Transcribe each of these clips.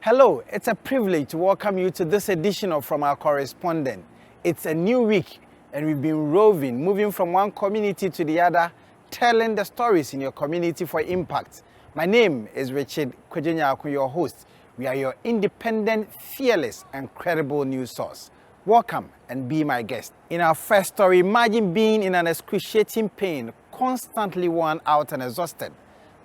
Hello, it's a privilege to welcome you to this edition of From Our Correspondent. It's a new week and we've been roving, moving from one community to the other, telling the stories in your community for impact. My name is Richard K Nyarko, your host. We are your independent, fearless and credible news source. Welcome and be my guest. In our first story, imagine being in an excruciating pain, constantly worn out and exhausted.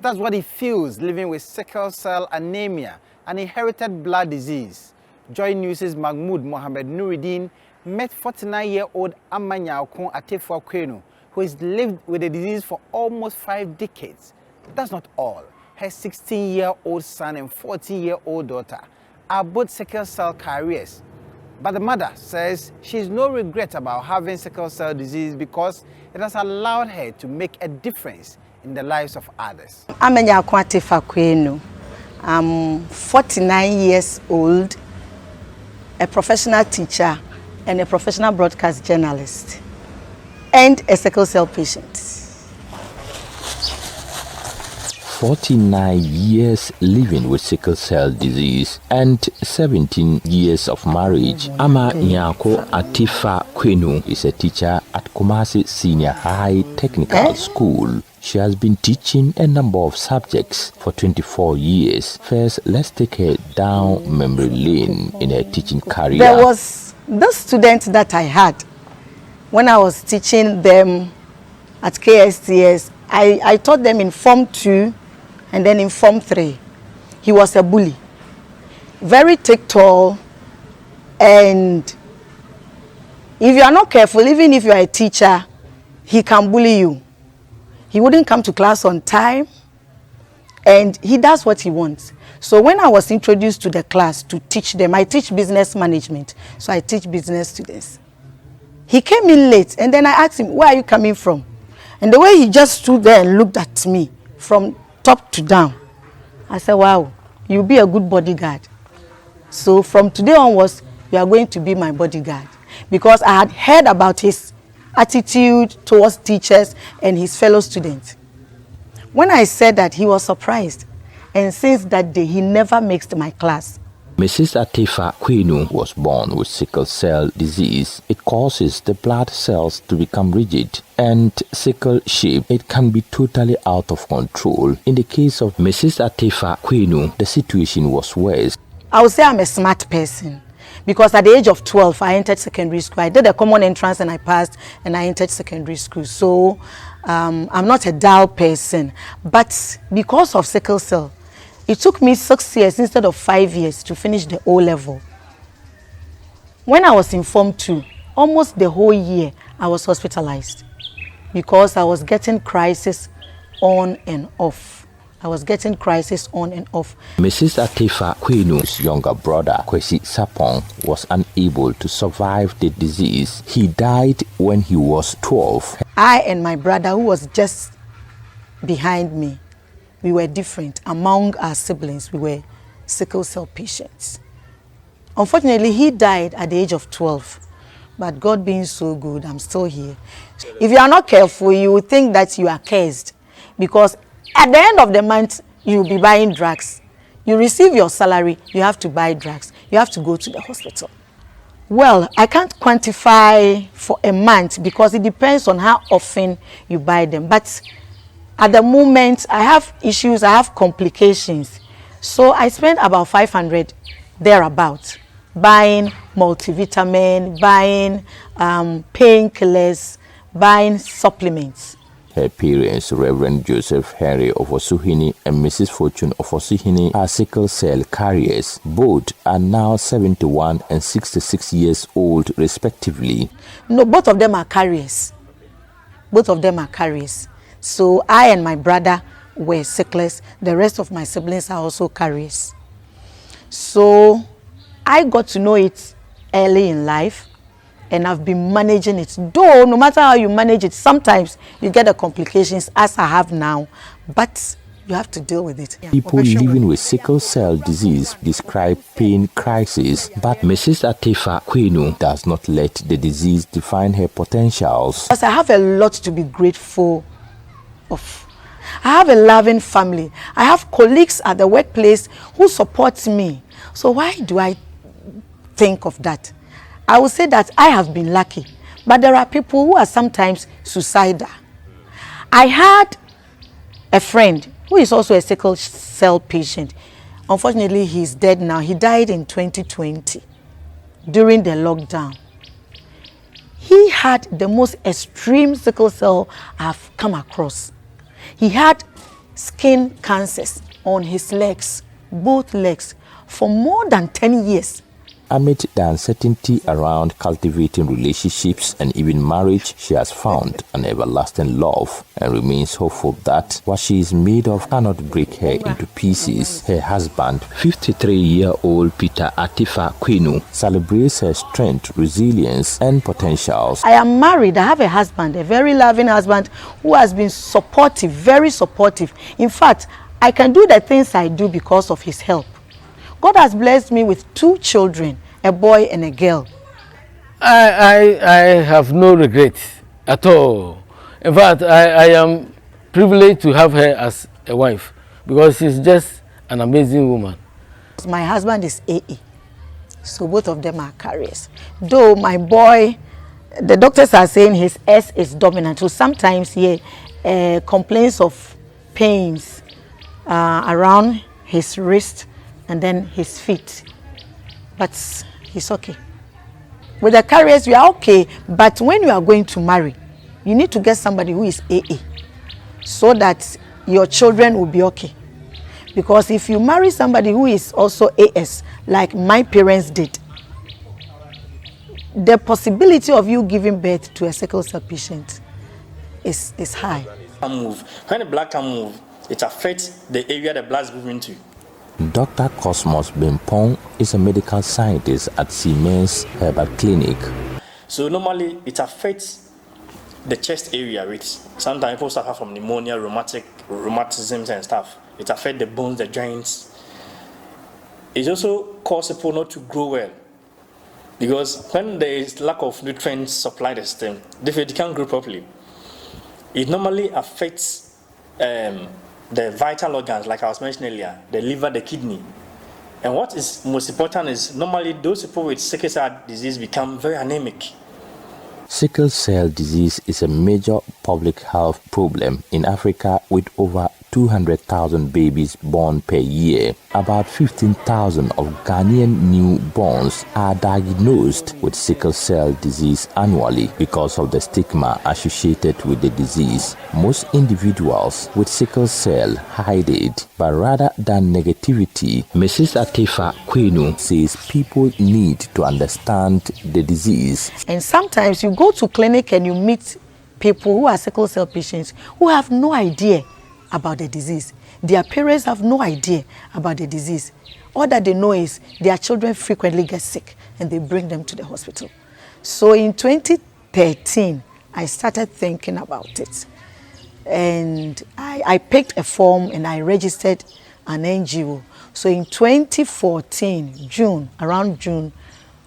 That's what it feels living with sickle cell anemia, an inherited blood disease. Joy News' Mahmoud Mohammed Nuruddin met 49-year-old Amma Nyarko Atefa Kwenu, who has lived with the disease for almost 5 decades. That's not all. Her 16-year-old son and 14-year-old daughter are both sickle cell carriers. But the mother says she has no regret about having sickle cell disease because it has allowed her to make a difference in the lives of others. Amma Nyarko Atefa Kwenu. I'm 49 years old, a professional teacher and a professional broadcast journalist, and a sickle cell patient. 49 years living with sickle cell disease and 17 years of marriage. Amma Nyarko Atefa Kwenu is a teacher at Kumasi Senior High Technical School. She has been teaching a number of subjects for 24 years. First, let's take her down memory lane in her teaching career. There was this student that I had when I was teaching them at KSTS. I taught them in Form 2 and then in Form 3. He was a bully. Very tall, and if you are not careful, even if you are a teacher, he can bully you. He wouldn't come to class on time, and he does what he wants. So when I was introduced to the class to teach them, I teach business management, so I teach business students. He came in late, and then I asked him, where are you coming from? And the way he just stood there and looked at me from top to down, I said, wow, you'll be a good bodyguard. So from today onwards, you are going to be my bodyguard. Because I had heard about his attitude towards teachers and his fellow students. When I said that, he was surprised, and since that day he never mixed my class. Mrs. Atefa Kwenu was born with sickle cell disease. It causes the blood cells to become rigid and sickle shaped. It can be totally out of control. In the case of Mrs. Atefa Kwenu, the situation was worse. I would say I'm a smart person, because at the age of 12, I entered secondary school. I did a common entrance and I passed, and I entered secondary school. So I'm not a dull person. But because of sickle cell, it took me 6 years instead of 5 years to finish the O level. When I was in Form 2, almost the whole year, I was hospitalized because I was getting crisis on and off. Mrs. Atefa Kwenu's younger brother, Kwesi Sapong, was unable to survive the disease. He died when he was 12. I and my brother, who was just behind me, we were different. Among our siblings, we were sickle cell patients. Unfortunately, he died at the age of 12. But God being so good, I'm still here. If you are not careful, you will think that you are cursed, because at the end of the month, you'll be buying drugs. You receive your salary, you have to buy drugs. You have to go to the hospital. Well, I can't quantify for a month because it depends on how often you buy them. But at the moment, I have issues, I have complications. So I spend about 500 thereabouts buying multivitamin, buying painkillers, buying supplements. Her parents, Reverend Joseph Henry of Osuhini and Mrs. Fortune of Osuhini, are sickle cell carriers. Both are now 71 and 66 years old, respectively. No, both of them are carriers. So I and my brother were sicklers. The rest of my siblings are also carriers. So I got to know it early in life, and I've been managing it. Though, no matter how you manage it, sometimes you get the complications as I have now, but you have to deal with it. People living with sickle cell disease describe pain crisis, but Mrs. Atefa Kwenu does not let the disease define her potentials. Because I have a lot to be grateful of. I have a loving family. I have colleagues at the workplace who support me. So why do I think of that? I will say that I have been lucky, but there are people who are sometimes suicidal. I had a friend who is also a sickle cell patient. Unfortunately, he's dead now. He died in 2020 during the lockdown. He had the most extreme sickle cell I've come across. He had skin cancers on his legs, both legs, for more than 10 years. Amid the uncertainty around cultivating relationships and even marriage, she has found an everlasting love and remains hopeful that what she is made of cannot break her into pieces. Her husband, 53-year-old Peter Atifa Kwenu, celebrates her strength, resilience, and potentials. I am married. I have a husband, a very loving husband who has been supportive, very supportive. In fact, I can do the things I do because of his help. God has blessed me with 2 children, a boy and a girl. I have no regrets at all. In fact, I am privileged to have her as a wife because she's just an amazing woman. My husband is AA, so both of them are carriers. Though my boy, the doctors are saying his S is dominant, so sometimes he complains of pains around his wrist and then his feet, but he's okay. With the carriers, we are okay, but when you are going to marry, you need to get somebody who is AA so that your children will be okay. Because if you marry somebody who is also AS, like my parents did, the possibility of you giving birth to a sickle cell patient is high. When the blood can move, it affects the area the blood is moving to. Dr. Cosmos Bimpong is a medical scientist at Siemens Herbal Clinic. So normally it affects the chest area, which sometimes people suffer from pneumonia, rheumatisms and stuff. It affects the bones, the joints. It also causes people not to grow well. Because when there is lack of nutrients supply the system, they can't grow properly. It normally affects the vital organs, like I was mentioning earlier, the liver, the kidney. And what is most important is normally those people with sickle cell disease become very anemic. Sickle cell disease is a major public health problem in Africa with over 200,000 babies born per year. About 15,000 of Ghanaian newborns are diagnosed with sickle cell disease annually because of the stigma associated with the disease. Most individuals with sickle cell hide it, but rather than negativity, Mrs. Atifa Kwenu says people need to understand the disease. And sometimes you go to clinic and you meet people who are sickle cell patients who have no idea about the disease. Their parents have no idea about the disease. All that they know is their children frequently get sick and they bring them to the hospital. So in 2013, I started thinking about it. And I picked a form and I registered an NGO. So in 2014, around June,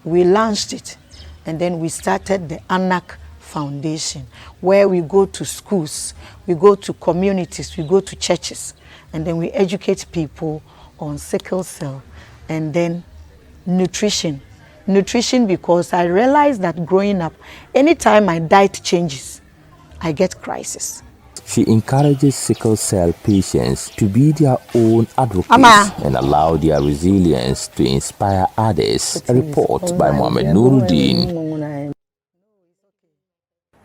we launched it. And then we started the ANAC Foundation, where we go to schools, we go to communities, we go to churches, and then we educate people on sickle cell. And then nutrition. Nutrition, because I realized that growing up, anytime my diet changes, I get crisis. She encourages sickle cell patients to be their own advocates and allow their resilience to inspire others. A report by Mohamed Nuruddin.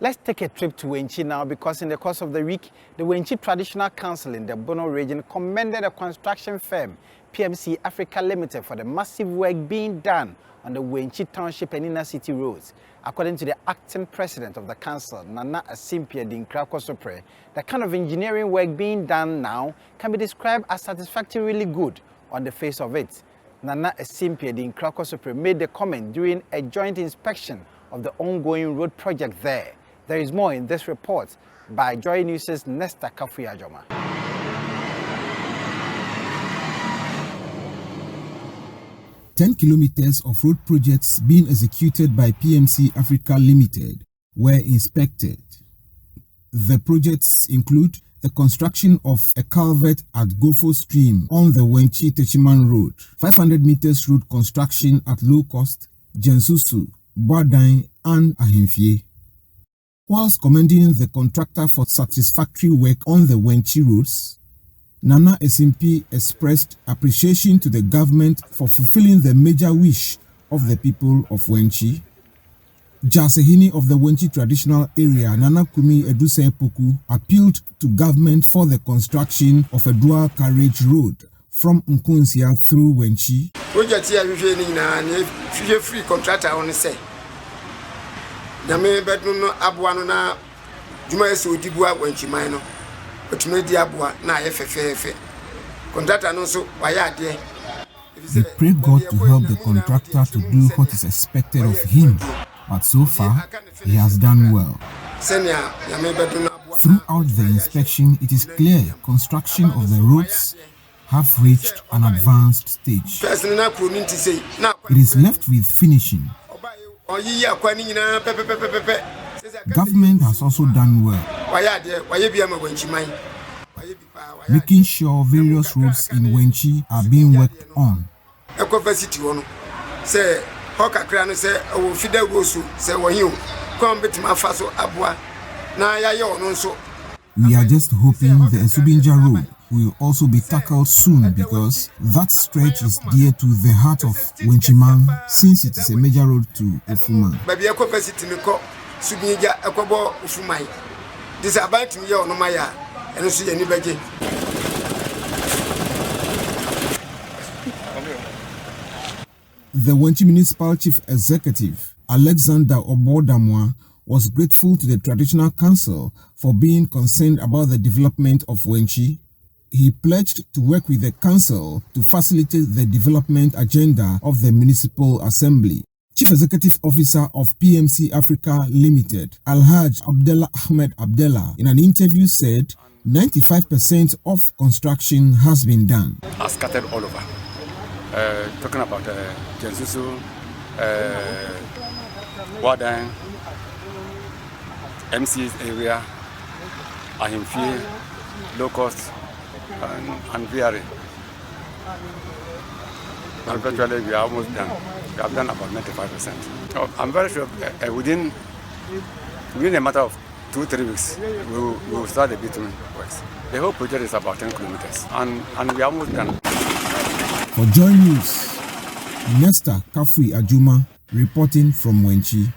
Let's take a trip to Wenchi now, because in the course of the week, the Wenchi Traditional Council in the Bono region commended a construction firm, PMC Africa Limited, for the massive work being done on the Wenchi Township and Inner City roads. According to the acting president of the council, Nana Asimpia Dinkrako, the kind of engineering work being done now can be described as satisfactorily good on the face of it. Nana Asimpia Dinkrako made the comment during a joint inspection of the ongoing road project there. There is more in this report by Joy News' Nesta Kafuyajoma. 10 kilometers of road projects being executed by PMC Africa Limited were inspected. The projects include the construction of a culvert at Gofo Stream on the Wenchi-Techiman Road, 500 meters road construction at low cost, Jensusu, Bardine, and Ahemfie. Whilst commending the contractor for satisfactory work on the Wenchi roads, Nana SMP expressed appreciation to the government for fulfilling the major wish of the people of Wenchi. Jasehini of the Wenchi traditional area, Nana Kumi Eduse Poku, appealed to government for the construction of a dual carriage road from Nkunsia through Wenchi. Project here usually free contractor on say. Yame bedroom no abuano na juma ese odibua Wenchi mine but me di abua na yefefefe. Contractor no so waya ade. They pray God to help the contractor to do what is expected of him. But so far, he has done well. Throughout the inspection, it is clear construction of the roads have reached an advanced stage. It is left with finishing. Government has also done well, making sure various roads in Wenchi are being worked on. Hoka no say o fida rosu say wohin kom betima faso aboa na yaye ono nso. We are just hoping the Esubinja road will also be tackled soon because that stretch is dear to the heart of Wenchiman since it is a major road to Ufuman. Baby ekofa city me ko Subinja ekobo Ufumai. This about me ono maya eno so yani beje. The Wenchi Municipal Chief Executive, Alexander Obodamwa, was grateful to the Traditional Council for being concerned about the development of Wenchi. He pledged to work with the council to facilitate the development agenda of the Municipal Assembly. Chief Executive Officer of PMC Africa Limited, Alhaj Abdullah Ahmed Abdullah, in an interview said 95% of construction has been done. Are scattered all over. Talking about Jensusu, Wadang, MC's area, Ahimfie, Low Cost, and VRA. And virtually we are almost done. We have done about 95%. I'm very sure within a matter of 2-3 weeks, we will start the bitumen works. The whole project is about 10 kilometers, and we are almost done. For Joy News, Nesta Kafui Ajuma reporting from Wenchi.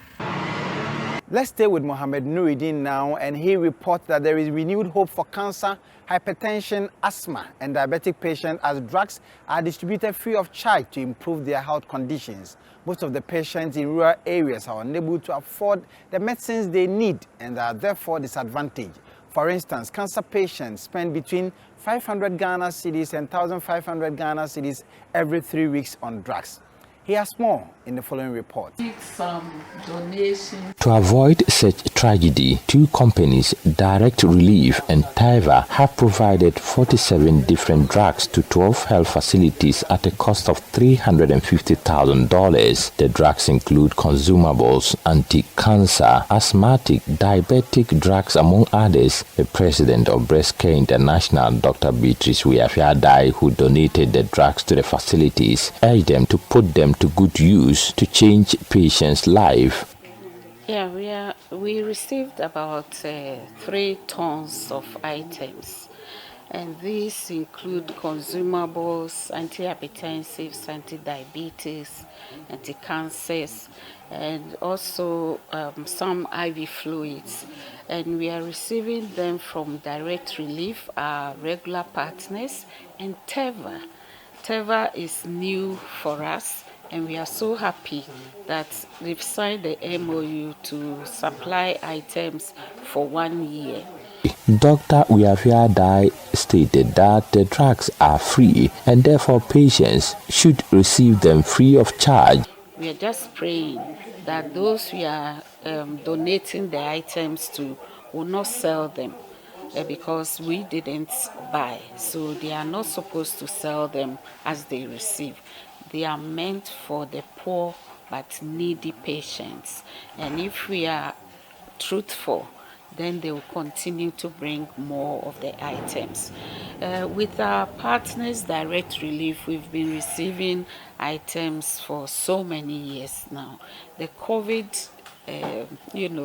Let's stay with Mohammed Nuruddin now, and he reports that there is renewed hope for cancer, hypertension, asthma, and diabetic patients as drugs are distributed free of charge to improve their health conditions. Most of the patients in rural areas are unable to afford the medicines they need and are therefore disadvantaged. For instance, cancer patients spend between 500 Ghana cedis and 1,500 Ghana cedis every 3 weeks on drugs. He has more in the following report. Some donations. To avoid such tragedy, two companies, Direct Relief and Taiva, have provided 47 different drugs to 12 health facilities at a cost of $350,000. The drugs include consumables, anti-cancer, asthmatic, diabetic drugs, among others. The president of Breast Care International, Dr. Beatrice Wiafiadai, who donated the drugs to the facilities, urged them to put them to good use to change patients' life. Yeah, we received about 3 tons of items, and these include consumables, antihypertensives, anti-diabetes, anti-cancers, and also some IV fluids. And we are receiving them from Direct Relief, our regular partners, and Teva. Teva is new for us, and we are so happy that they've signed the MOU to supply items for 1 year. Dr. Wiafiadai stated that the drugs are free and therefore patients should receive them free of charge. We are just praying that those we are donating the items to will not sell them because we didn't buy. So they are not supposed to sell them as they receive. They are meant for the poor but needy patients. And if we are truthful, then they will continue to bring more of the items. With our partners, Direct Relief, we've been receiving items for so many years now. The COVID,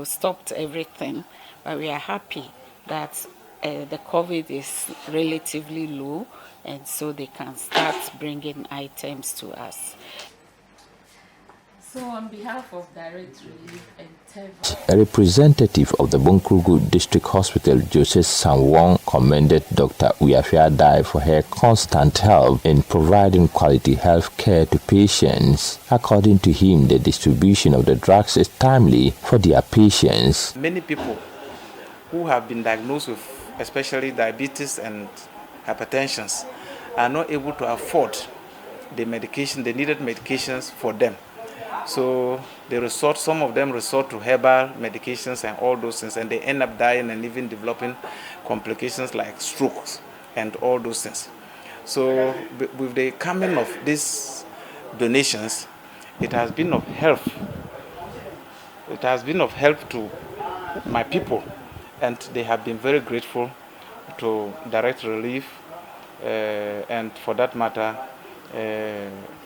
stopped everything, but we are happy that the COVID is relatively low, and so they can start bringing items to us. So on behalf of Direct Relief and TEVA, A representative of the Bunkrugu District Hospital, Joseph Sanwong, commended Dr. Uyafiadai for her constant help in providing quality health care to patients. According to him, the distribution of the drugs is timely for their patients. Many people who have been diagnosed with especially diabetes and hypertension are not able to afford the needed medications for them. So some of them resort to herbal medications and all those things, and they end up dying and even developing complications like strokes and all those things. So with the coming of these donations, it has been of help. It has been of help to my people, and they have been very grateful to Direct Relief and, for that matter,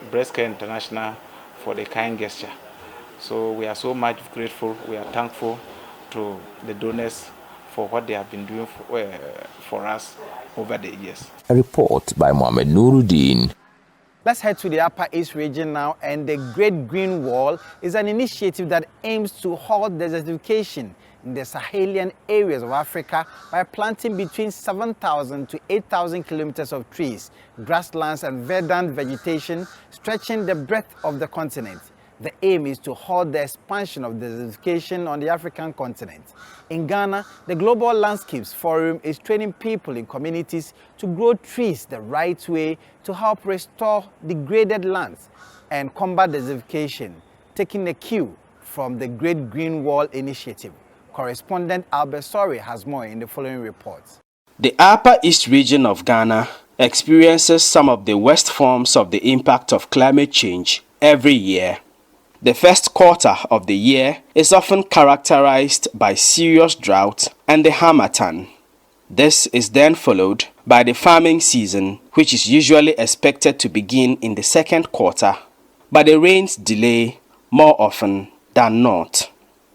Breast Care International for the kind gesture. So we are so much grateful. We are thankful to the donors for what they have been doing for us over the years. A report by Mohamed Nuruddin. Let's head to the Upper East region now, and the Great Green Wall is an initiative that aims to halt desertification in the Sahelian areas of Africa by planting between 7,000 to 8,000 kilometers of trees, grasslands and verdant vegetation stretching the breadth of the continent. The aim is to halt the expansion of desertification on the African continent. In Ghana, the Global Landscapes Forum is training people in communities to grow trees the right way to help restore degraded lands and combat desertification, taking a cue from the Great Green Wall initiative. Correspondent Albert Sori has more in the following report. The Upper East region of Ghana experiences some of the worst forms of the impact of climate change every year. The first quarter of the year is often characterized by serious drought and the harmattan. This is then followed by the farming season, which is usually expected to begin in the second quarter, but the rains delay more often than not.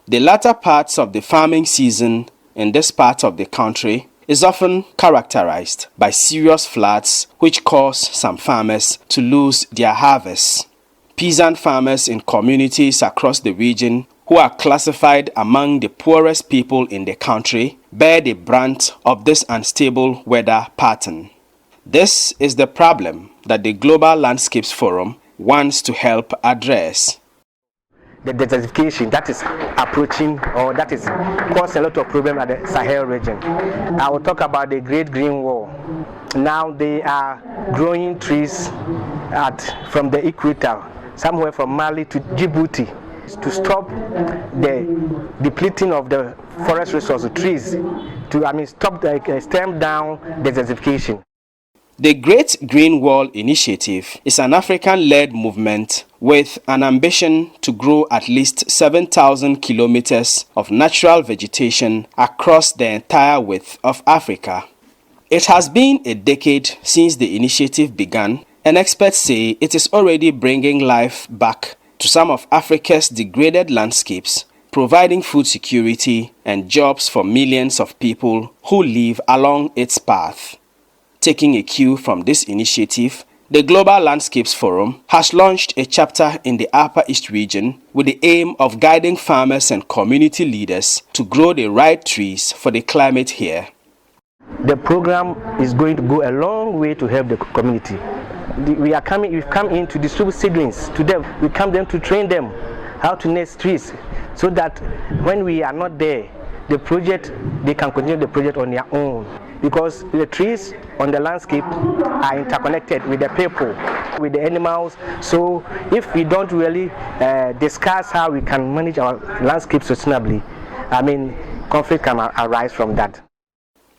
The latter parts of the farming season in this part of the country is often characterized by serious floods, which cause some farmers to lose their harvests. Peasant farmers in communities across the region, who are classified among the poorest people in the country, bear the brunt of this unstable weather pattern. This is the problem that the Global Landscapes Forum wants to help address. The desertification that is approaching, or that is causing a lot of problems at the Sahel region. I will talk about the Great Green Wall. Now they are growing trees from the equator, somewhere from Mali to Djibouti, to stop the depleting of the forest resources, trees, to stem down desertification. The Great Green Wall Initiative is an African-led movement with an ambition to grow at least 7,000 kilometers of natural vegetation across the entire width of Africa. It has been a decade since the initiative began, and experts say it is already bringing life back to some of Africa's degraded landscapes, providing food security and jobs for millions of people who live along its path. Taking a cue from this initiative, the Global Landscapes Forum has launched a chapter in the Upper East region with the aim of guiding farmers and community leaders to grow the right trees for the climate here. The program is going to go a long way to help the community. We've come in to distribute seedlings to them. We come in to train them how to nest trees, so that when we are not there, they can continue the project on their own. Because the trees on the landscape are interconnected with the people, with the animals. So if we don't really discuss how we can manage our landscape sustainably, conflict can arise from that.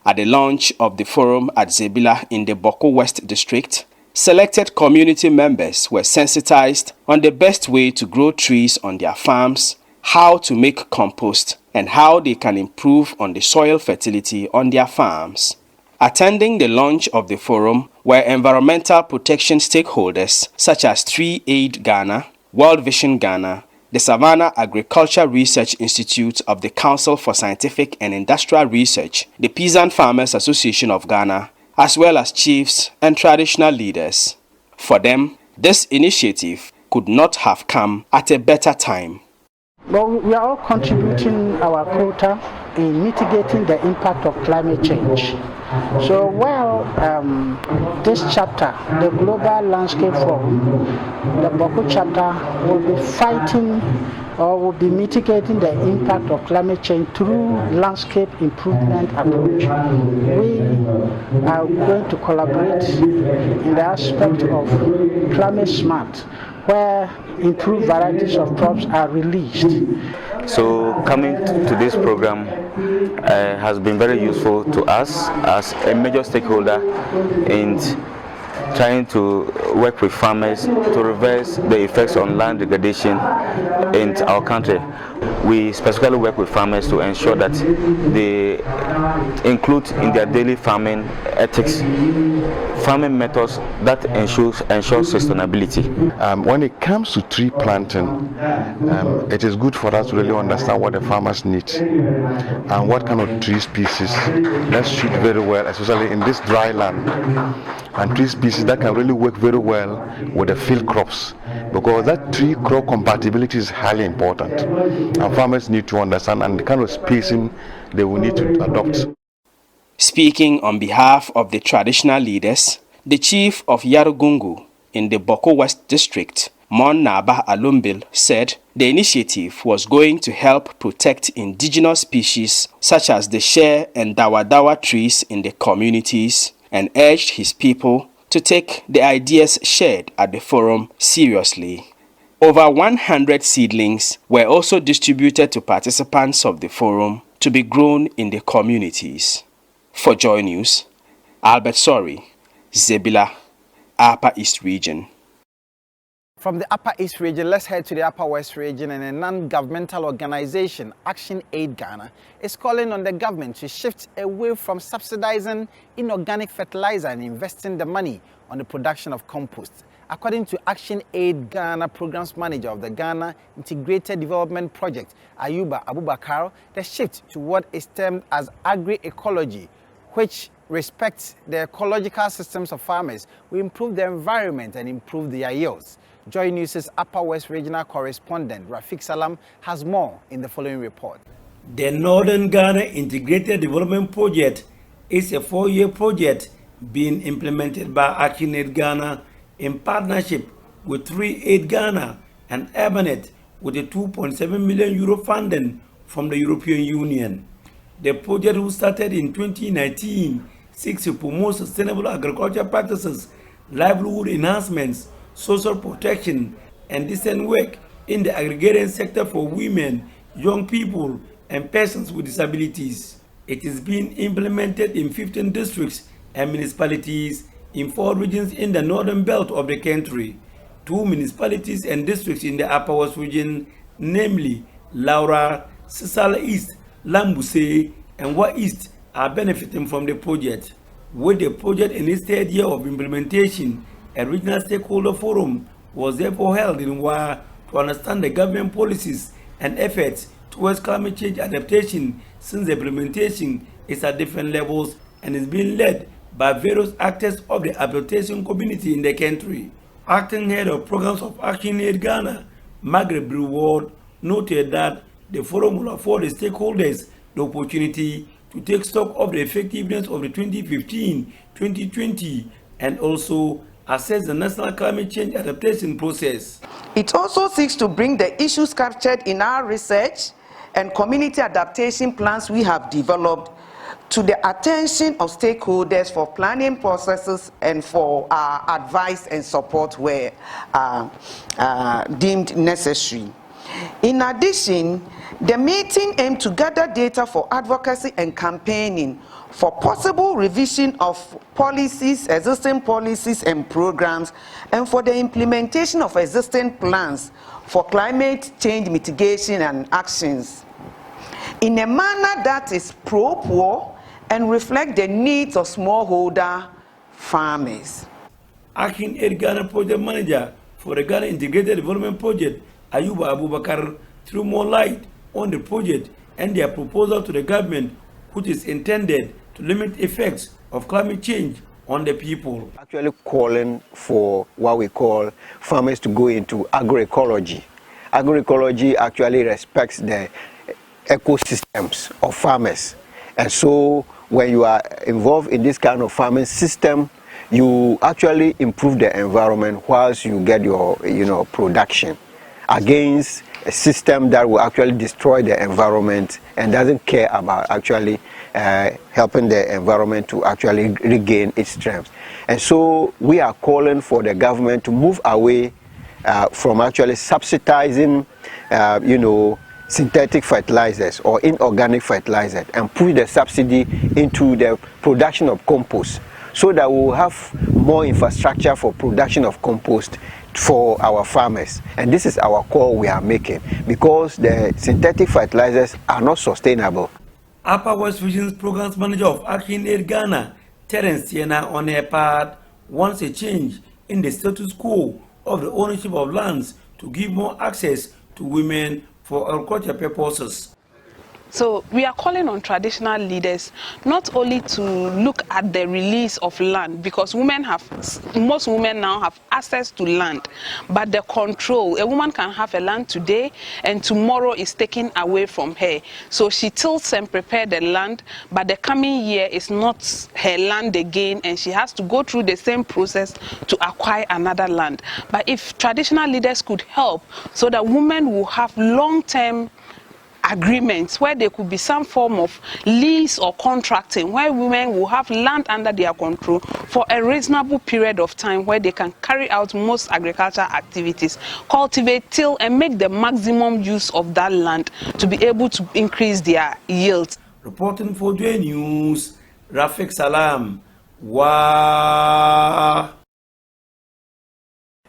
At the launch of the forum at Zebila in the Boko West district, selected community members were sensitized on the best way to grow trees on their farms, how to make compost, and how they can improve on the soil fertility on their farms. Attending the launch of the forum were environmental protection stakeholders such as Tree Aid Ghana, World Vision Ghana, the Savannah Agriculture Research Institute of the Council for Scientific and Industrial Research, the Peasant Farmers Association of Ghana, as well as chiefs and traditional leaders. For them, this initiative could not have come at a better time. Well, we are all contributing our quota in mitigating the impact of climate change. So while this chapter, the Global Landscape Forum, the Boko chapter will be fighting or will be mitigating the impact of climate change through landscape improvement approach, we are going to collaborate in the aspect of climate smart, where improved varieties of crops are released. So coming to this program has been very useful to us as a major stakeholder in trying to work with farmers to reverse the effects on land degradation in our country. We specifically work with farmers to ensure that they include in their daily farming ethics farming methods that ensure sustainability. When it comes to tree planting, it is good for us to really understand what the farmers need and what kind of tree species that suit very well, especially in this dry land, and tree species that can really work very well with the field crops, because that tree crop compatibility is highly important, and farmers need to understand and the kind of spacing they will need to adopt. Speaking on behalf of the traditional leaders, the chief of Yarugungu in the Boko West district, Mon Naba Alumbil, said the initiative was going to help protect indigenous species such as the share and dawa trees in the communities, and urged his people to take the ideas shared at the forum seriously. Over 100 seedlings were also distributed to participants of the forum to be grown in the communities. For Joy News, Albert Sori, Zebila, Upper East Region. From the Upper East Region, let's head to the Upper West Region, and a non-governmental organization, Action Aid Ghana, is calling on the government to shift away from subsidizing inorganic fertilizer and investing the money on the production of compost. According to Action Aid Ghana Programs Manager of the Ghana Integrated Development Project, Ayuba Abubakar, the shift to what is termed as agroecology, which respects the ecological systems of farmers, will improve the environment and improve their yields. Joy News' Upper West Regional correspondent, Rafiq Salam, has more in the following report. The Northern Ghana Integrated Development Project is a 4-year project being implemented by Action Aid Ghana in partnership with Tree Aid Ghana and Urbanet, with a €2.7 million funding from the European Union. The project, which started in 2019, seeks to promote sustainable agricultural practices, livelihood enhancements, social protection, and decent work in the agrarian sector for women, young people, and persons with disabilities. It is being implemented in 15 districts and municipalities in 4 regions in the northern belt of the country. 2 municipalities and districts in the Upper West region, namely Laura, Sisal East, Lambuse, and Wa East, are benefiting from the project. With the project in its 3rd year of implementation, a regional stakeholder forum was therefore held in Wa to understand the government policies and efforts towards climate change adaptation, since the implementation is at different levels and is being led by various actors of the adaptation community in the country. Acting head of programs of Action Aid Ghana, Margaret Breward, noted that the forum will afford the stakeholders the opportunity to take stock of the effectiveness of the 2015-2020 and also assess the national climate change adaptation process. It also seeks to bring the issues captured in our research and community adaptation plans we have developed to the attention of stakeholders for planning processes and for advice and support where deemed necessary. In addition, the meeting aimed to gather data for advocacy and campaigning for possible revision of policies, existing policies and programs, and for the implementation of existing plans for climate change mitigation and actions. in a manner that is pro-poor and reflect the needs of smallholder farmers. Acting Aid Ghana project manager for the Ghana Integrated Development Project, Ayuba Abubakar, threw more light on the project and their proposal to the government, which is intended to limit effects of climate change on the people. Actually calling for what we call farmers to go into agroecology. Agroecology actually respects the ecosystems of farmers. And so when you are involved in this kind of farming system, you actually improve the environment whilst you get your production against a system that will actually destroy the environment and doesn't care about actually helping the environment to actually regain its strength. And so we are calling for the government to move away from actually subsidizing synthetic fertilizers or inorganic fertilizers and put the subsidy into the production of compost, so that we will have more infrastructure for production of compost for our farmers. And this is our call we are making, because the synthetic fertilizers are not sustainable. Upper West Region's Programs Manager of Acting Aid Ghana, Terence Siena, on her part, wants a change in the status quo of the ownership of lands to give more access to women for agriculture purposes. So we are calling on traditional leaders not only to look at the release of land, because most women now have access to land, but the control. A woman can have a land today and tomorrow is taken away from her. So she tills and prepares the land, but the coming year is not her land again, and she has to go through the same process to acquire another land. But if traditional leaders could help so that women will have long-term agreements where there could be some form of lease or contracting, where women will have land under their control for a reasonable period of time, where they can carry out most agricultural activities, cultivate, till, and make the maximum use of that land to be able to increase their yields. Reporting for J News, Rafik Salam. Wow.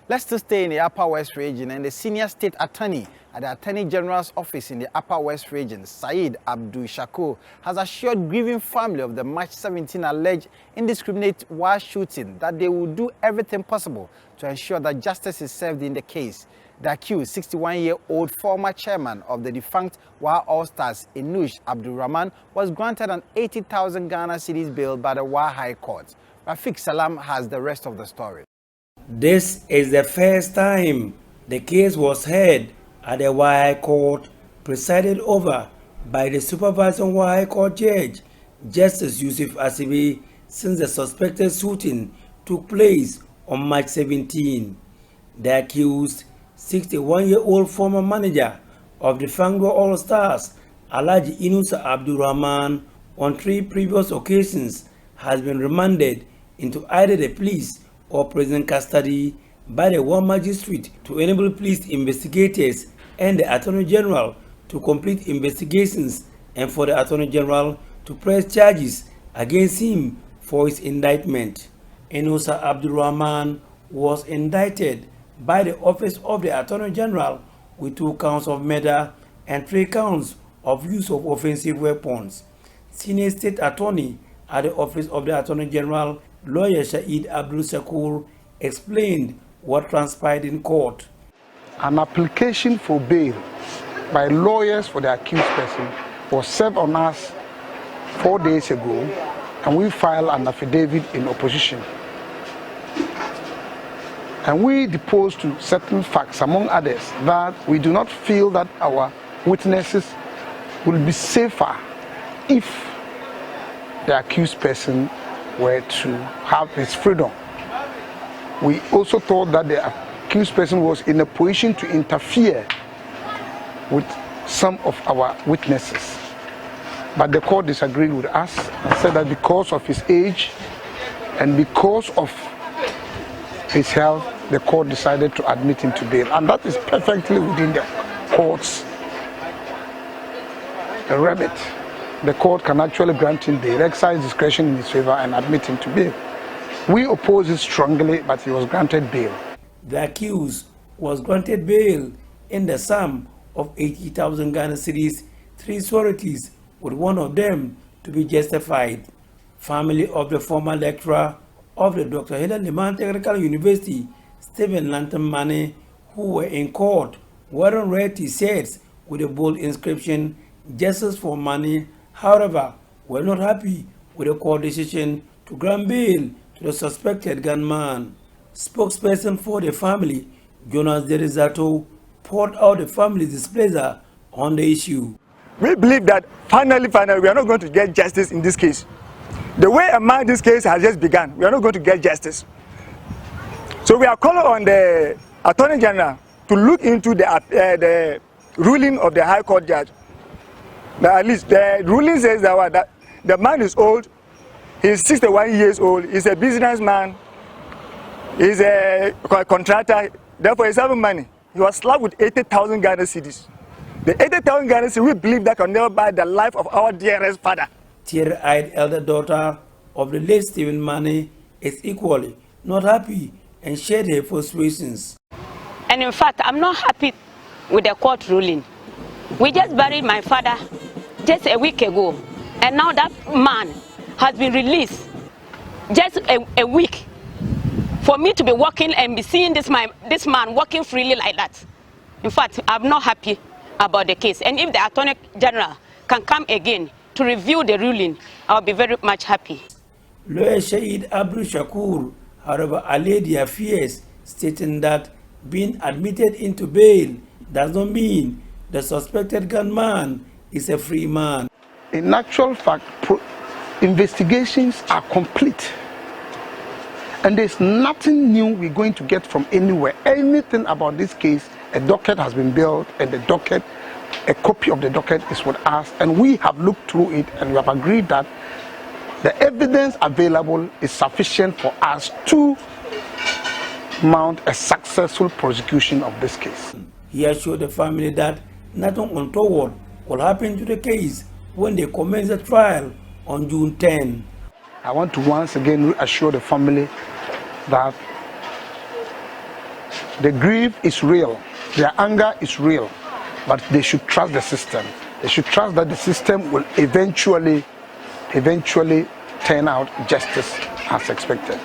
Let's still stay in the Upper West region, and the senior state attorney at the Attorney General's office in the Upper West region, Said Abdul Shakur, has assured grieving family of the March 17 alleged indiscriminate war shooting that they will do everything possible to ensure that justice is served in the case. The accused, 61-year-old former chairman of the defunct War All-Stars, Inush Abdul Rahman, was granted an 80,000 Ghana cedis bail by the War High Court. Rafik Salam has the rest of the story. This is the first time the case was heard at the High Court, presided over by the supervising High Court judge, Justice Yusuf Asibi, since the suspected shooting took place on March 17. The accused, 61-year-old former manager of the Fangwa All-Stars, Alhaji Inusa Abdul Rahman, on 3 previous occasions has been remanded into either the police or prison custody by the War Magistrate to enable police investigators and the Attorney General to complete investigations, and for the Attorney General to press charges against him for his indictment. Inusa Abdul Rahman was indicted by the Office of the Attorney General with 2 counts of murder and 3 counts of use of offensive weapons. Senior State Attorney at the Office of the Attorney General, Lawyer Said Abdul Shakur, explained what transpired in court. An application for bail by lawyers for the accused person was served on us 4 days ago, and we filed an affidavit in opposition. And we deposed to certain facts, among others, that we do not feel that our witnesses will be safer if the accused person were to have his freedom. We also thought that the accused person was in a position to interfere with some of our witnesses. But the court disagreed with us and said that because of his age and because of his health, the court decided to admit him to bail. And that is perfectly within the court's remit. The court can actually grant him bail, exercise discretion in his favor, and admit him to bail. We oppose it strongly, but he was granted bail. The accused was granted bail in the sum of 80,000 Ghana cedis 3 sureties, with one of them to be justified. Family of the former lecturer of the Dr. Helen Liman Technical University, Stephen Lantham Mane, who were in court, wearing red T-shirts with a bold inscription, "Justice for Money," however, were not happy with the court decision to grant bail to the suspected gunman. Spokesperson for the family, Jonas Derizato, poured out the family's displeasure on the issue. We believe that finally, we are not going to get justice in this case. The way this case has just begun, we are not going to get justice. So we are calling on the Attorney General to look into the ruling of the High Court judge. But at least the ruling says that the man is old, he's 61 years old, he's a businessman, he's a contractor, therefore he's having money. He was slapped with 80,000 Ghana cedis. The 80,000 Ghana cedis, we believe that can never buy the life of our dearest father. Tear-eyed elder daughter of the late Stephen Mane is equally not happy and shared her frustrations. And in fact, I'm not happy with the court ruling. We just buried my father just a week ago, and now that man has been released just a week. For me to be walking and be seeing this man walking freely like that. In fact, I'm not happy about the case. And if the Attorney General can come again to review the ruling, I'll be very much happy. Lawyer Shahid Abdul Shakur, however, allayed their fears, stating that being admitted into bail does not mean the suspected gunman is a free man. In actual fact, investigations are complete. And there's nothing new we're going to get from anywhere. Anything about this case, a docket has been built, and the docket, a copy of the docket is with us, and we have looked through it and we have agreed that the evidence available is sufficient for us to mount a successful prosecution of this case. He assured the family that nothing untoward will happen to the case when they commence the trial on June 10. I want to once again reassure the family that the grief is real, their anger is real, but they should trust the system. They should trust that the system will eventually turn out justice as expected.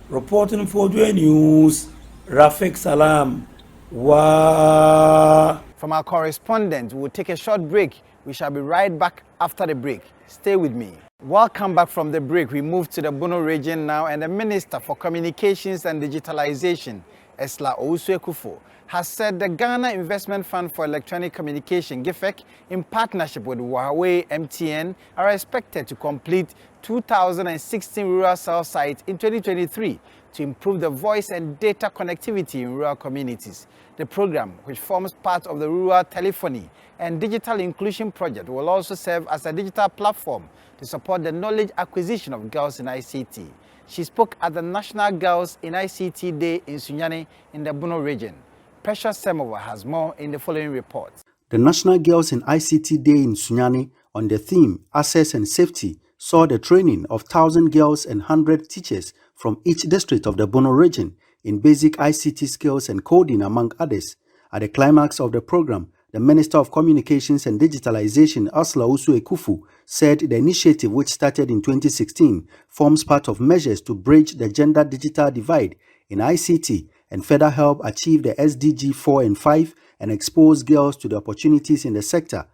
Reporting for Joy News, Rafik Salam. Wow. From our correspondent, we'll take a short break. We shall be right back after the break. Stay with me. Welcome back from the break. We move to the Bono region now, and the Minister for Communications and Digitalization, Esla Owusu-Ekufo, has said the Ghana Investment Fund for Electronic Communication, GIFEC, in partnership with Huawei MTN, are expected to complete 2,016 rural cell sites in 2023 to improve the voice and data connectivity in rural communities. The program, which forms part of the Rural Telephony and Digital Inclusion Project, will also serve as a digital platform to support the knowledge acquisition of girls in ICT. She spoke at the National Girls in ICT Day in Sunyani in the Bono region. Precious Semova has more in the following report. The National Girls in ICT Day in Sunyani on the theme Access and Safety saw the training of 1,000 girls and 100 teachers from each district of the Bono region in basic ICT skills and coding, among others. At the climax of the program, the Minister of Communications and Digitalization, Esla Owusu-Ekufo, said the initiative, which started in 2016, forms part of measures to bridge the gender-digital divide in ICT and further help achieve the SDG 4 and 5 and expose girls to the opportunities in the sector.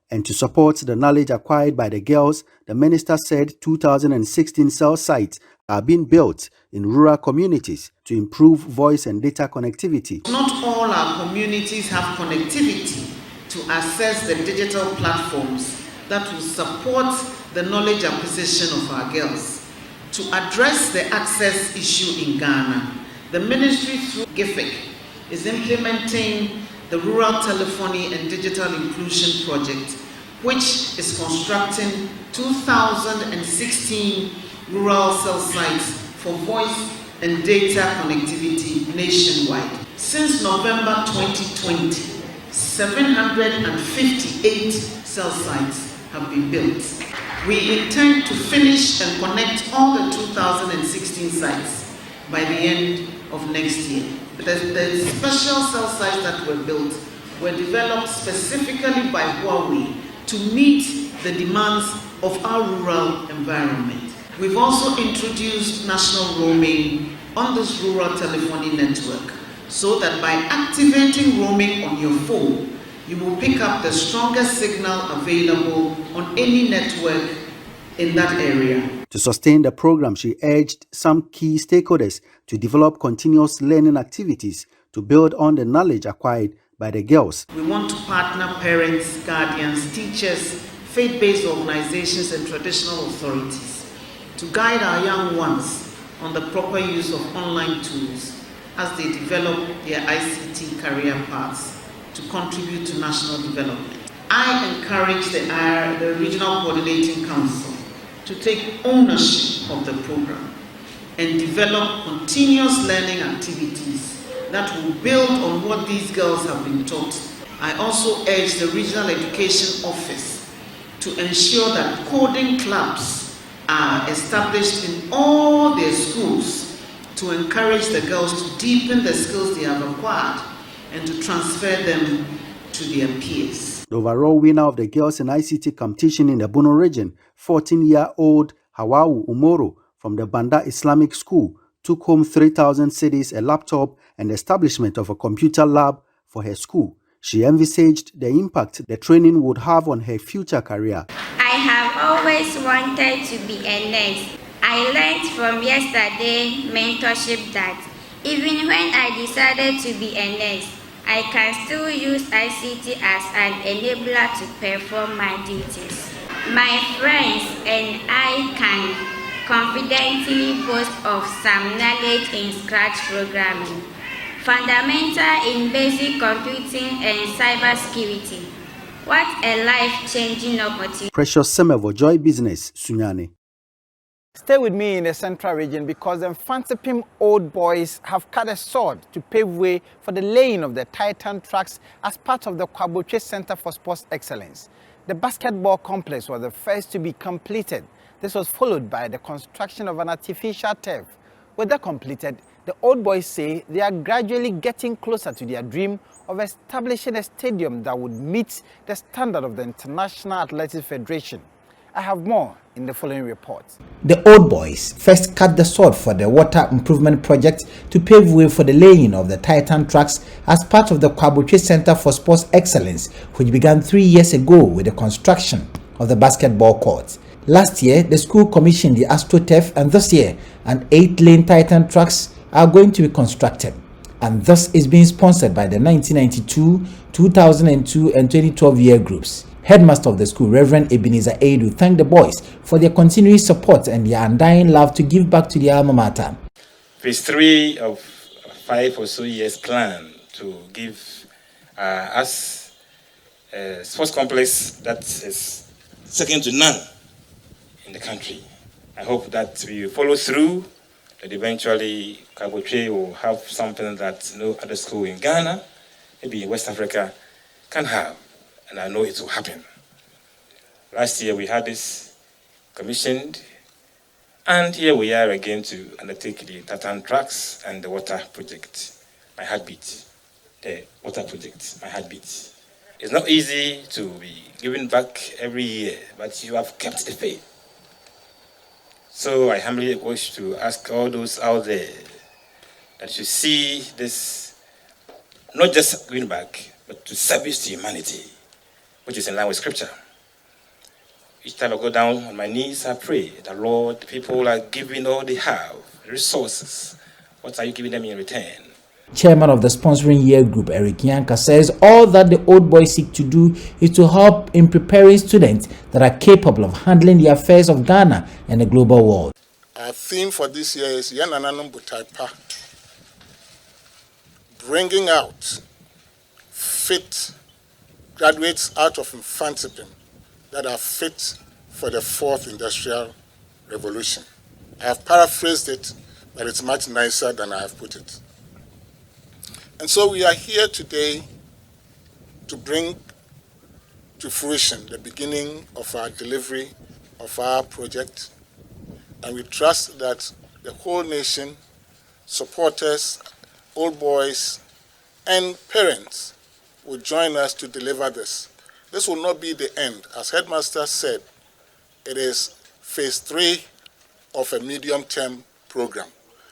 And to support the knowledge acquired by the girls, the minister said 2016 cell sites are being built in rural communities to improve voice and data connectivity. Not all our communities have connectivity to access the digital platforms that will support the knowledge acquisition of our girls. To address the access issue in Ghana, the ministry through GIFEC is implementing the Rural Telephony and Digital Inclusion Project, which is constructing 2,016 rural cell sites for voice and data connectivity nationwide. Since November 2020, 758 cell sites have been built. We intend to finish and connect all the 2,016 sites by the end of next year. The special cell sites that were built were developed specifically by Huawei to meet the demands of our rural environment. We've also introduced national roaming on this rural telephony network so that by activating roaming on your phone, you will pick up the strongest signal available on any network in that area. To sustain the program, she urged some key stakeholders to develop continuous learning activities to build on the knowledge acquired by the girls. We want to partner parents, guardians, teachers, faith-based organizations and traditional authorities to guide our young ones on the proper use of online tools as they develop their ICT career paths to contribute to national development. I encourage the Regional Coordinating Council to take ownership of the program and develop continuous learning activities that will build on what these girls have been taught. I also urge the Regional Education Office to ensure that coding clubs are established in all their schools to encourage the girls to deepen the skills they have acquired and to transfer them to their peers. The overall winner of the Girls in ICT competition in the Bono region, 14-year-old Hawau Umoro from the Banda Islamic School, took home 3,000 cedis, a laptop, and the establishment of a computer lab for her school. She envisaged the impact the training would have on her future career. I have always wanted to be a nurse. I learned from yesterday mentorship that even when I decided to be a nurse, I can still use ICT as an enabler to perform my duties. My friends and I can confidently boast of some knowledge in Scratch programming, fundamental in basic computing and cybersecurity. What a life-changing opportunity. Precious Semevo, Joy Business, Sunyani. Stay with me in the Central region because the Mfantsipim Old Boys have cut a sword to pave way for the laying of the Titan tracks as part of the Kwaboche Center for Sports Excellence. The basketball complex was the first to be completed. This was followed by the construction of an artificial turf. With that completed, the Old Boys say they are gradually getting closer to their dream of establishing a stadium that would meet the standard of the International Athletics Federation. I have more in the following report. The Old Boys first cut the sword for the water improvement project to pave way for the laying of the Titan tracks as part of the Kwaboche Center for Sports Excellence, which began 3 years ago with the construction of the basketball court. Last year, the school commissioned the AstroTurf, and this year, an 8-lane Titan tracks are going to be constructed. And this is being sponsored by the 1992, 2002, and 2012 year groups. Headmaster of the school, Reverend Ebenezer Aidu, thanked the boys for their continuous support and their undying love to give back to their alma mater. Phase 3 of 5 or so years plan to give us a sports complex that is second to none in the country. I hope that we follow through, that eventually Kwaboche will have something that no other school in Ghana, maybe in West Africa, can have. And I know it will happen. Last year we had this commissioned, and here we are again to undertake the Titan tracks and the water project. My heartbeat. The water project, my heartbeat. It's not easy to be giving back every year, but you have kept the faith. So I humbly wish to ask all those out there that you see this not just giving back, but to service to humanity, which is in line with Scripture. Each time I go down on my knees, I pray that, Lord, the people are giving all they have, resources. What are you giving them in return? Chairman of the sponsoring year group, Eric Yanka, says all that the Old Boys seek to do is to help in preparing students that are capable of handling the affairs of Ghana and the global world. Our theme for this year is Yanananum Butaipa, bringing out fit graduates out of Mfantsipim that are fit for the 4th Industrial Revolution. I have paraphrased it, but it's much nicer than I have put it. And so we are here today to bring to fruition the beginning of our delivery of our project. And we trust that the whole nation, supporters, Old Boys, and parents will join us to deliver this. this will not be the end. As Headmaster said, it is phase 3 of a medium-term program.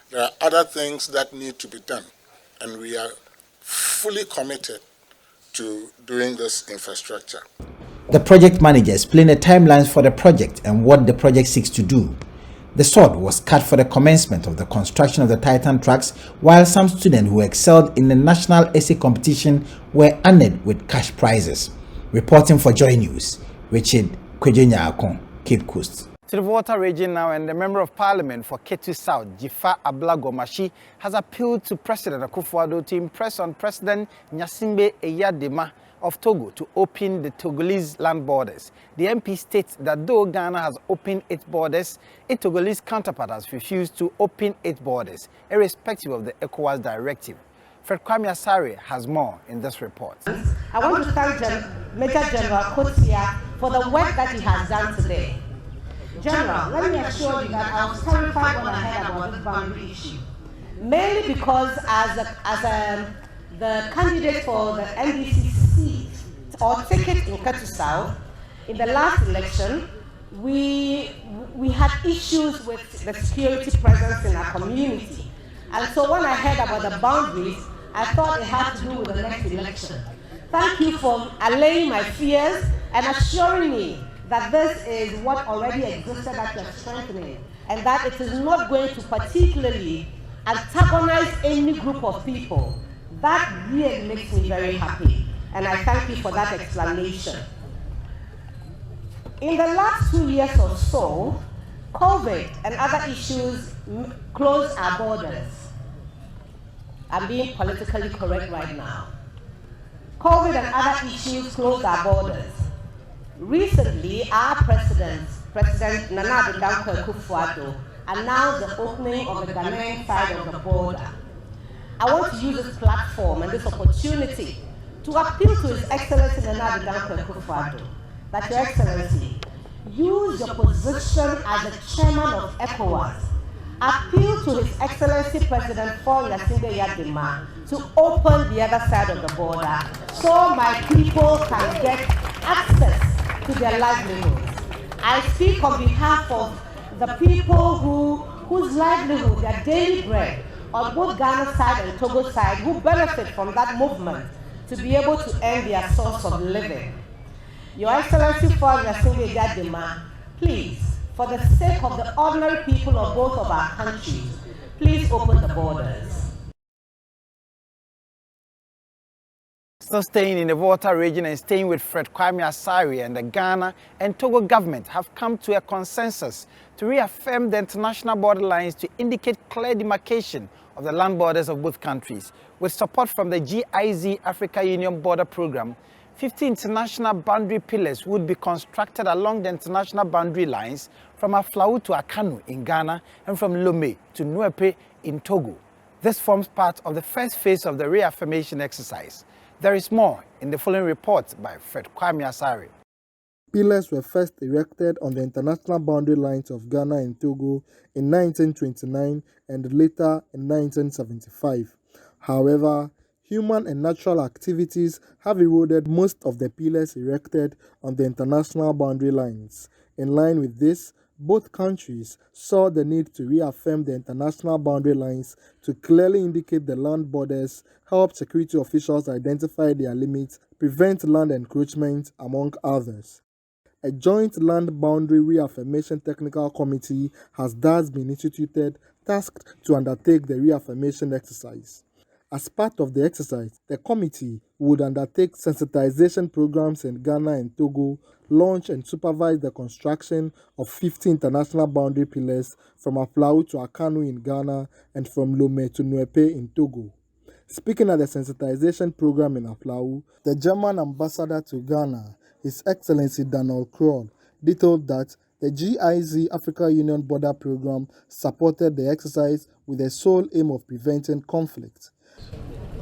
There are other things that need to be done, and we are fully committed to doing this infrastructure. The project manager explained the timelines for the project and what the project seeks to do. The sword was cut for the commencement of the construction of the Titan tracks, while some students who excelled in the national essay competition were honored with cash prizes. Reporting for Joy News, Richard K Nyarko, Cape Coast. To the Volta region now, and the Member of Parliament for Ketu South, Jifa Ablagomashi, has appealed to President Akufo-Addo to impress on President Gnassingbé Eyadema of Togo to open the Togolese land borders. The MP states that though Ghana has opened its borders, its Togolese counterpart has refused to open its borders, irrespective of the ECOWAS directive. Fred Kwame Asare has more in this report. I want to thank Major General Kotia for the work that he has done today. General, let me assure you that I was terrified when I heard about this boundary issue. Mainly because as the candidate for the NDC seat or ticket in Ketu South, in the last election, we had issues with the security presence in our community. And so when I heard about the boundaries, I thought it had to do with the next election. Thank you for allaying my fears and assuring me that this is what already existed that you're strengthening, and that it is not going to particularly antagonize any group of people. That really makes me very happy, and I thank you for that explanation. In the last 2 years or so, COVID and other issues closed our borders. I'm being politically correct right now. COVID and other issues closed our borders. Recently, our President Nana Addo Akufo-Addo, announced the opening of the Ghanaian side of the border. I want to use this platform and this opportunity to appeal to His Excellency Nana Addo Akufo-Addo that Your Excellency, use your position as the chairman of ECOWAS, appeal to His Excellency President Gnassingbé Eyadema to open the other side of the border so my people can get access to their livelihoods. I speak on behalf of the people whose livelihood, their daily bread, on both Ghana side and Togo side, who benefit from that movement to be able to earn their source of living. Your Excellency Gnassingbé Eyadema, please, for the sake of the ordinary people of both of our countries, please open the borders. Still staying in the Volta region and staying with Fred Kwame Asare, and the Ghana and Togo government have come to a consensus to reaffirm the international border lines to indicate clear demarcation of the land borders of both countries. With support from the GIZ Africa Union Border Program, 50 international boundary pillars would be constructed along the international boundary lines from Aflao to Akanu in Ghana and from Lomé to Nuepe in Togo. This forms part of the first phase of the reaffirmation exercise. There is more in the following report by Fred Kwame Asare. Pillars were first erected on the international boundary lines of Ghana and Togo in 1929 and later in 1975. However, human and natural activities have eroded most of the pillars erected on the international boundary lines. In line with this, both countries saw the need to reaffirm the international boundary lines to clearly indicate the land borders, help security officials identify their limits, prevent land encroachment, among others. A joint land boundary reaffirmation technical committee has thus been instituted, tasked to undertake the reaffirmation exercise. As part of the exercise, the committee would undertake sensitization programs in Ghana and Togo, launch and supervise the construction of 50 international boundary pillars from Aflao to Akanu in Ghana and from Lomé to Nuepe in Togo. Speaking at the sensitization program in Aflao, the German ambassador to Ghana, His Excellency Daniel Kroll, detailed that the GIZ Africa Union Border Program supported the exercise with the sole aim of preventing conflict.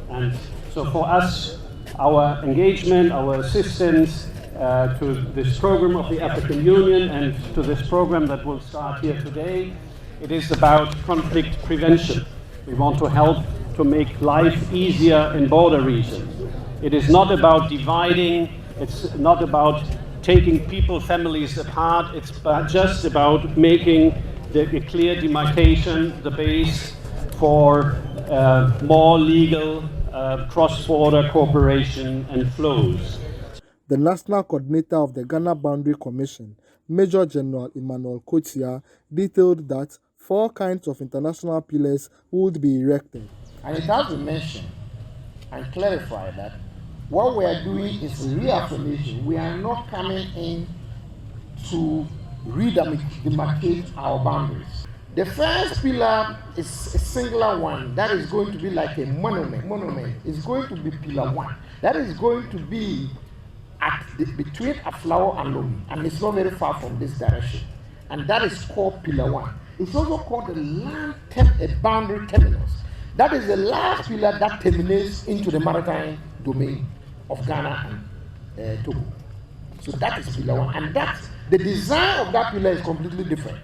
And so for us, our engagement, our assistance to this program of the African Union and to this program that will start here today, it is about conflict prevention. We want to help to make life easier in border regions. It is not about dividing It's not about taking people, families apart. It's just about making a clear demarcation, the base for more legal cross-border cooperation and flows. The National Coordinator of the Ghana Boundary Commission, Major General Emmanuel Kotia, detailed that 4 kinds of international pillars would be erected. And it has been mentioned and clarified that what we are doing is reaffirmation. We are not coming in to redemarcate our boundaries. The first pillar is a singular one that is going to be like a monument. It's going to be pillar 1. That is going to be between Aflao and Lomi, and it's not very far from this direction. And that is called pillar 1. It's also called the land boundary terminus. That is the last pillar that terminates into the maritime domain of Ghana and Togo. So that is pillar 1, and the design of that pillar is completely different.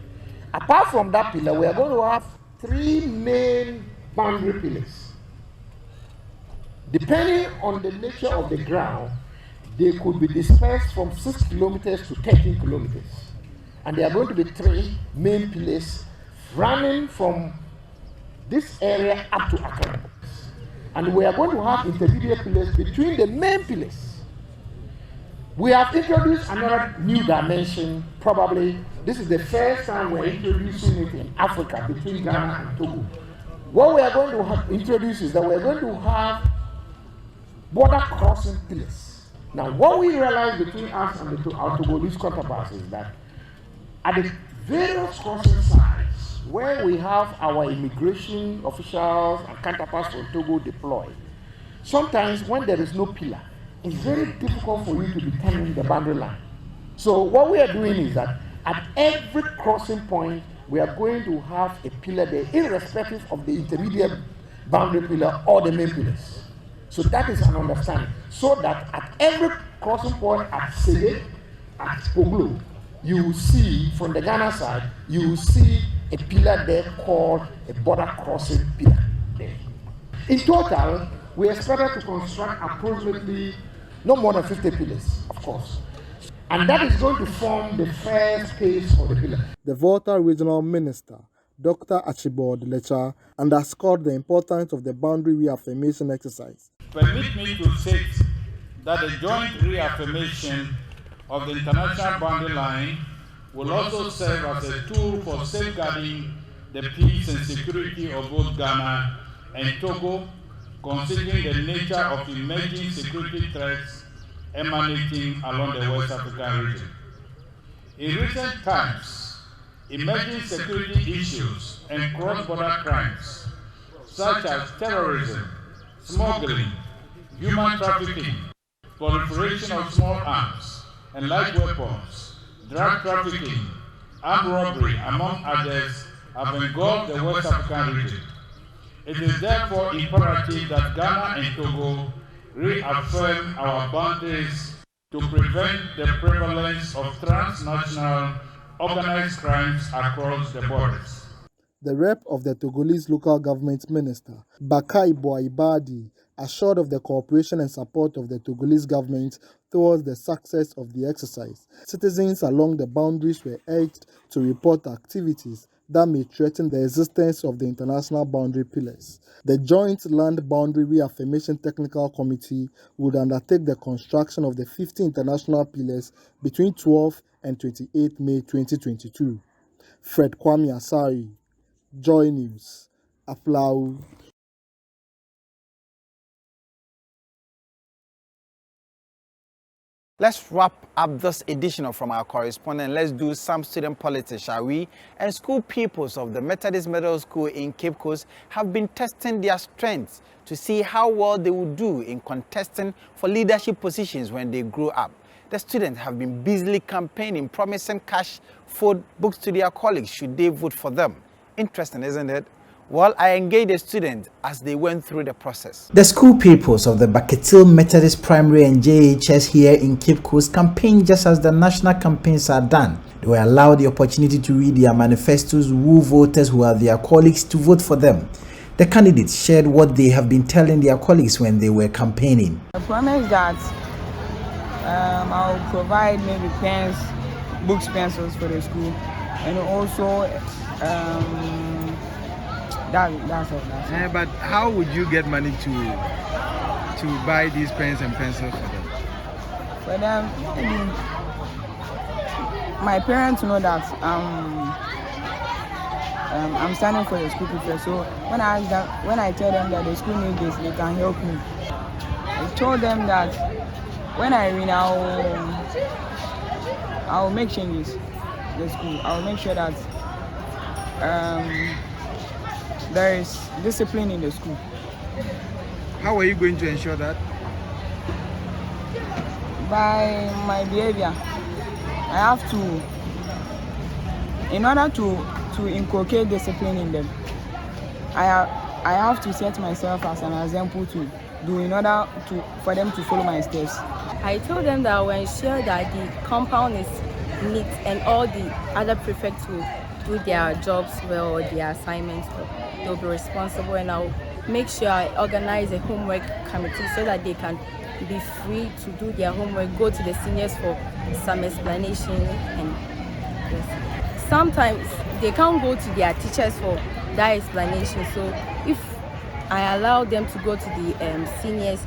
Apart from that pillar, we are going to have 3 main boundary pillars. Depending on the nature of the ground, they could be dispersed from 6 kilometers to 13 kilometers. And there are going to be 3 main pillars running from this area up to Accra. And we are going to have intermediate pillars between the main pillars. We have introduced another new dimension. Probably this is the first time we're introducing it in Africa between Ghana and Togo. What we are going to introduce is that we're going to have border crossing pillars. Now, what we realize between us and our Togolese counterparts is that at the various crossing sites where we have our immigration officials and counterparts from Togo deployed, sometimes when there is no pillar, it's very difficult for you to determine the boundary line. So what we are doing is that at every crossing point, we are going to have a pillar there, irrespective of the intermediate boundary pillar or the main pillars. So that is an understanding. So that at every crossing point at Sege, at Poglo, you will see, from the Ghana side, you will see a pillar there called a border crossing pillar there. In total, we expected to construct approximately no more than 50 pillars, of course. And that is going to form the first phase of the pillar. The Volta Regional Minister, Dr. Archibald Lecha, underscored the importance of the boundary reaffirmation exercise. Permit me to state that the joint reaffirmation of the international boundary line will also serve as a tool for safeguarding the peace and security of both Ghana and Togo, considering the nature of emerging security threats emanating along the West African region. In recent times, emerging security issues and cross-border crimes, such as terrorism, smuggling, human trafficking, proliferation of small arms and light weapons, drug trafficking, armed robbery, among others, have engulfed the West African region. It is therefore imperative that Ghana and Togo reaffirm our boundaries to prevent the prevalence of transnational organized crimes across the borders. The rep of the Togolese local government minister, Baka Iboaibadi, assured of the cooperation and support of the Togolese government towards the success of the exercise. Citizens along the boundaries were urged to report activities that may threaten the existence of the international boundary pillars. The Joint Land Boundary Reaffirmation Technical Committee would undertake the construction of the 50 international pillars between 12 and 28 May 2022. Fred Kwame Asari, Joy News, Aflao. Let's wrap up this edition of From Our Correspondent. Let's do some student politics, shall we? And school pupils of the Methodist Middle School in Cape Coast have been testing their strengths to see how well they will do in contesting for leadership positions when they grow up. The students have been busily campaigning, promising cash food books to their colleagues should they vote for them. Interesting, isn't it? Well, I engaged the students as they went through the process. The school pupils of the Baketil Methodist Primary and JHS here in Cape Coast campaigned just as the national campaigns are done. They were allowed the opportunity to read their manifestos, woo voters who are their colleagues to vote for them. The candidates shared what they have been telling their colleagues when they were campaigning. The problem is that I'll provide maybe pens, books, pencils for the school, and also that's all. But how would you get money to buy these pens and pencils for them? For them, my parents know that I'm standing for the school prefect. So when I tell them that the school needs this, they can help me. I told them that when I win, I'll make changes in the school. I'll make sure that there is discipline in the school. How are you going to ensure that? By my behavior. I have to, in order to inculcate discipline in them, I have to set myself as an example to do in order for them to follow my steps. I told them that I will ensure that the compound is neat and all the other prefects will do their jobs well or their assignments well. They'll be responsible, and I'll make sure I organize a homework committee so that they can be free to do their homework, go to the seniors for some explanation, and yes. Sometimes they can't go to their teachers for that explanation, so if I allow them to go to the seniors,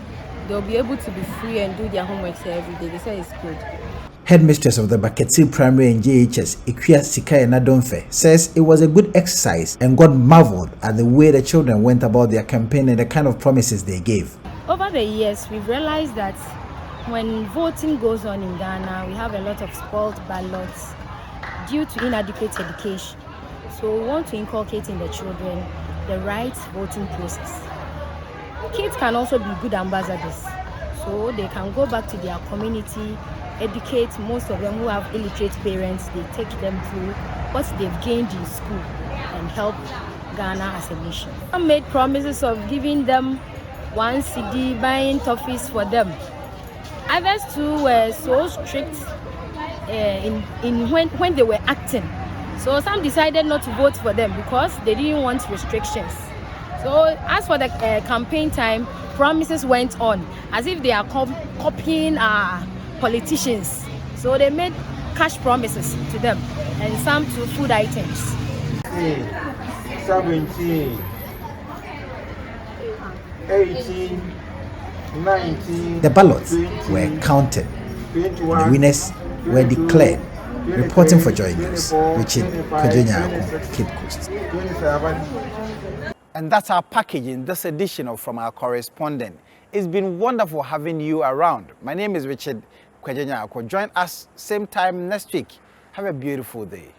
they'll be able to be free and do their homework every day. They say it's good. Headmistress of the Baketsi Primary and JHS, Sickle says it was a good exercise and God marveled at the way the children went about their campaign and the kind of promises they gave. Over the years, we've realized that when voting goes on in Ghana, we have a lot of spoiled ballots due to inadequate education. So we want to inculcate in the children the right voting process. Kids can also be good ambassadors, so they can go back to their community, educate most of them who have illiterate parents. They take them through what they've gained in school and help Ghana as a nation. I made promises of giving them 1 CD, buying toffees for them. Others too were so strict when they were acting. So some decided not to vote for them because they didn't want restrictions. So as for the campaign time, promises went on as if they are copying politicians. So they made cash promises to them and some to food items. 17, 18, 19. The ballots were counted. The winners were declared. Reporting for Joy News, Richard K Nyarko, Cape Coast. And that's our package in this edition of From Our Correspondent. It's been wonderful having you around. My name is Richard K Nyarko. Join us same time next week. Have a beautiful day.